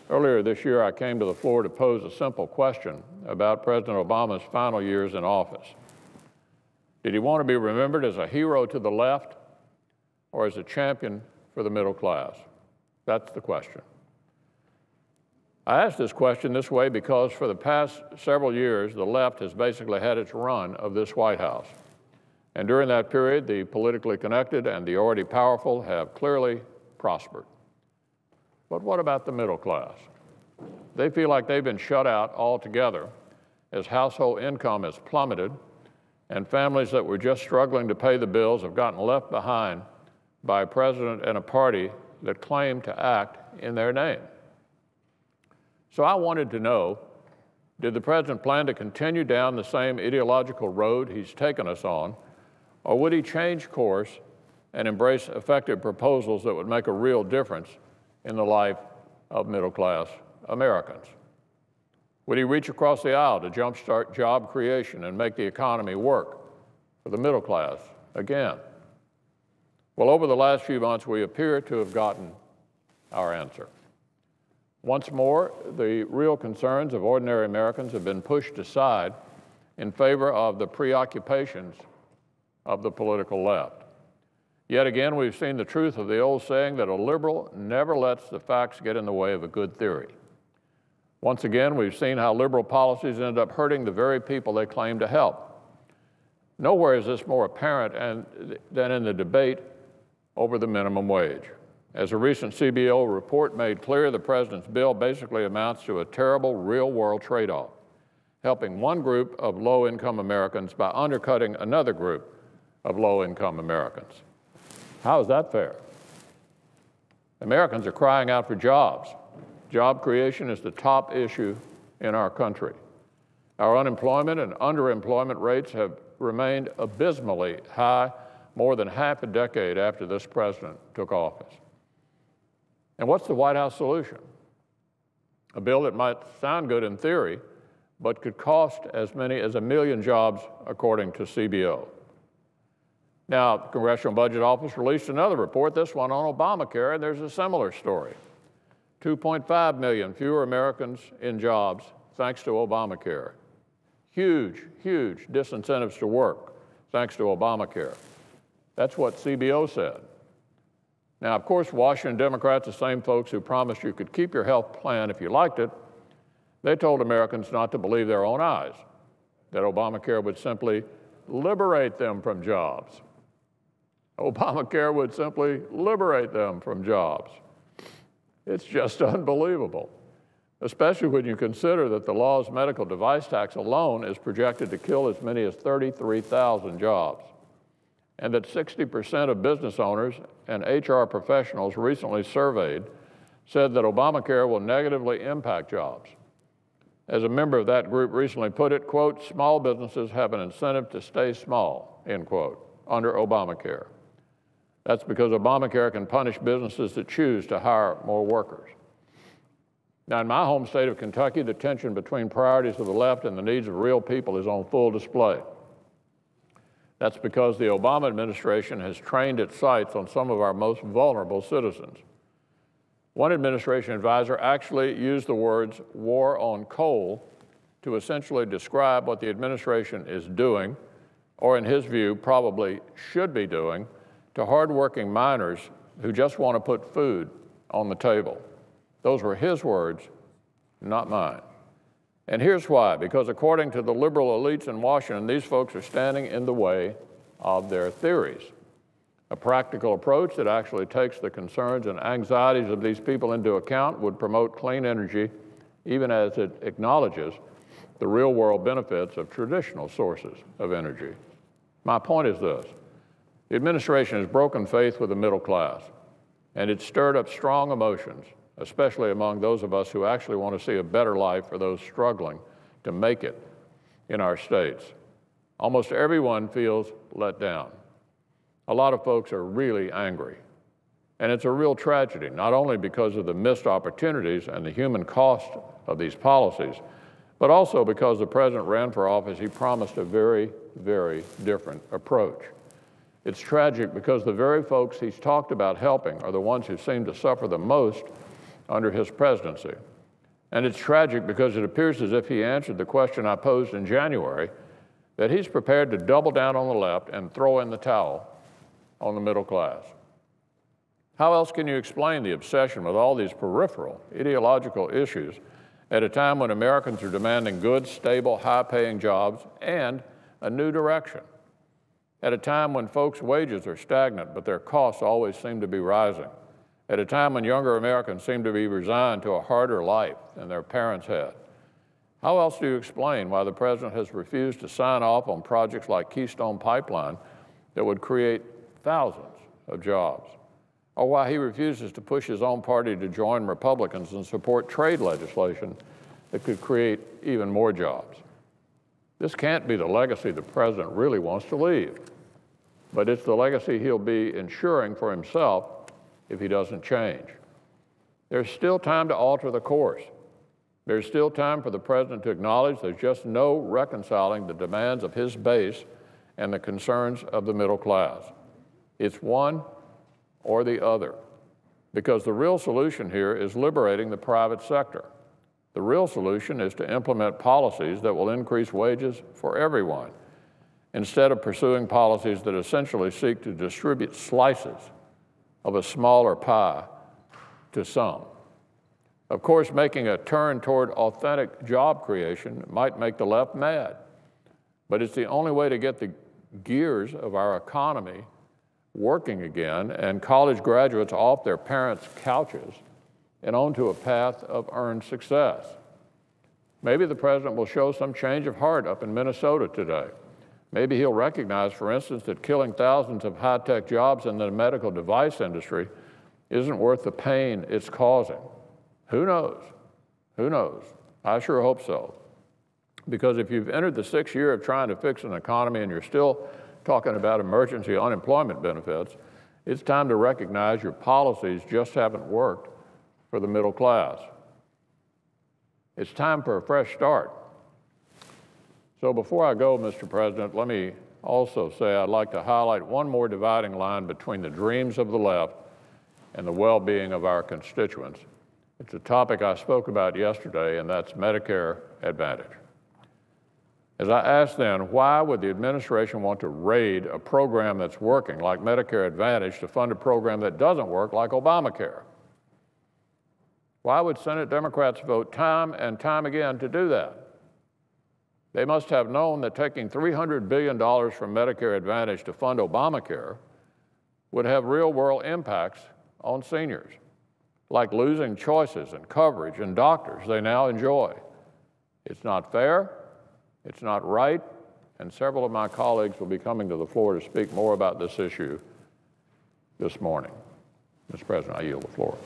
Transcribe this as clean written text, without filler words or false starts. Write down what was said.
Earlier this year, I came to the floor to pose a simple question about President Obama's final years in office. Did he want to be remembered as a hero to the left or as a champion for the middle class? That's the question. I ask this question this way because for the past several years, the left has basically had its run of this White House. And during that period, the politically connected and the already powerful have clearly prospered. But what about the middle class? They feel like they've been shut out altogether as household income has plummeted and families that were just struggling to pay the bills have gotten left behind by a president and a party that claim to act in their name. So I wanted to know, did the president plan to continue down the same ideological road he's taken us on, or would he change course and embrace effective proposals that would make a real difference in the life of middle-class Americans? Would he reach across the aisle to jumpstart job creation and make the economy work for the middle class again? Well, over the last few months, we appear to have gotten our answer. Once more, the real concerns of ordinary Americans have been pushed aside in favor of the preoccupations of the political left. Yet again, we've seen the truth of the old saying that a liberal never lets the facts get in the way of a good theory. Once again, we've seen how liberal policies end up hurting the very people they claim to help. Nowhere is this more apparent than in the debate over the minimum wage. As a recent CBO report made clear, the president's bill basically amounts to a terrible real-world trade-off, helping one group of low-income Americans by undercutting another group of low-income Americans. How is that fair? Americans are crying out for jobs. Job creation is the top issue in our country. Our unemployment and underemployment rates have remained abysmally high more than half a decade after this president took office. And what's the White House solution? A bill that might sound good in theory, but could cost as many as 1 million jobs, according to CBO. Now, the Congressional Budget Office released another report, this one on Obamacare, and there's a similar story. 2.5 million fewer Americans in jobs thanks to Obamacare. Huge, huge disincentives to work thanks to Obamacare. That's what CBO said. Now, of course, Washington Democrats, the same folks who promised you could keep your health plan if you liked it, they told Americans not to believe their own eyes, that Obamacare would simply liberate them from jobs. Obamacare would simply liberate them from jobs. It's just unbelievable, especially when you consider that the law's medical device tax alone is projected to kill as many as 33,000 jobs, and that 60% of business owners and HR professionals recently surveyed said that Obamacare will negatively impact jobs. As a member of that group recently put it, quote, small businesses have an incentive to stay small, end quote, under Obamacare. That's because Obamacare can punish businesses that choose to hire more workers. Now, in my home state of Kentucky, the tension between priorities of the left and the needs of real people is on full display. That's because the Obama administration has trained its sights on some of our most vulnerable citizens. One administration advisor actually used the words war on coal to essentially describe what the administration is doing, or in his view, probably should be doing, to hardworking miners who just want to put food on the table. Those were his words, not mine. And here's why, because according to the liberal elites in Washington, these folks are standing in the way of their theories. A practical approach that actually takes the concerns and anxieties of these people into account would promote clean energy, even as it acknowledges the real-world benefits of traditional sources of energy. My point is this. The administration has broken faith with the middle class, and it's stirred up strong emotions, especially among those of us who actually want to see a better life for those struggling to make it in our states. Almost everyone feels let down. A lot of folks are really angry. And it's a real tragedy, not only because of the missed opportunities and the human cost of these policies, but also because the president ran for office, he promised a very, very different approach. It's tragic because the very folks he's talked about helping are the ones who seem to suffer the most under his presidency. And it's tragic because it appears as if he answered the question I posed in January, that he's prepared to double down on the left and throw in the towel on the middle class. How else can you explain the obsession with all these peripheral ideological issues at a time when Americans are demanding good, stable, high-paying jobs and a new direction? At a time when folks' wages are stagnant, but their costs always seem to be rising. At a time when younger Americans seem to be resigned to a harder life than their parents had. How else do you explain why the president has refused to sign off on projects like Keystone Pipeline that would create thousands of jobs? Or why he refuses to push his own party to join Republicans and support trade legislation that could create even more jobs? This can't be the legacy the president really wants to leave, but it's the legacy he'll be ensuring for himself if he doesn't change. There's still time to alter the course. There's still time for the president to acknowledge there's just no reconciling the demands of his base and the concerns of the middle class. It's one or the other, because the real solution here is liberating the private sector. The real solution is to implement policies that will increase wages for everyone, instead of pursuing policies that essentially seek to distribute slices of a smaller pie to some. Of course, making a turn toward authentic job creation might make the left mad, but it's the only way to get the gears of our economy working again and college graduates off their parents' couches and onto a path of earned success. Maybe the president will show some change of heart up in Minnesota today. Maybe he'll recognize, for instance, that killing thousands of high-tech jobs in the medical device industry isn't worth the pain it's causing. Who knows? Who knows? I sure hope so. Because if you've entered the sixth year of trying to fix an economy and you're still talking about emergency unemployment benefits, it's time to recognize your policies just haven't worked for the middle class. It's time for a fresh start. So before I go, Mr. President, let me also say I'd like to highlight one more dividing line between the dreams of the left and the well-being of our constituents. It's a topic I spoke about yesterday, and that's Medicare Advantage. As I asked then, why would the administration want to raid a program that's working, like Medicare Advantage, to fund a program that doesn't work, like Obamacare? Why would Senate Democrats vote time and time again to do that? They must have known that taking $300 billion from Medicare Advantage to fund Obamacare would have real-world impacts on seniors, like losing choices and coverage and doctors they now enjoy. It's not fair. It's not right, and several of my colleagues will be coming to the floor to speak more about this issue this morning. Mr. President, I yield the floor.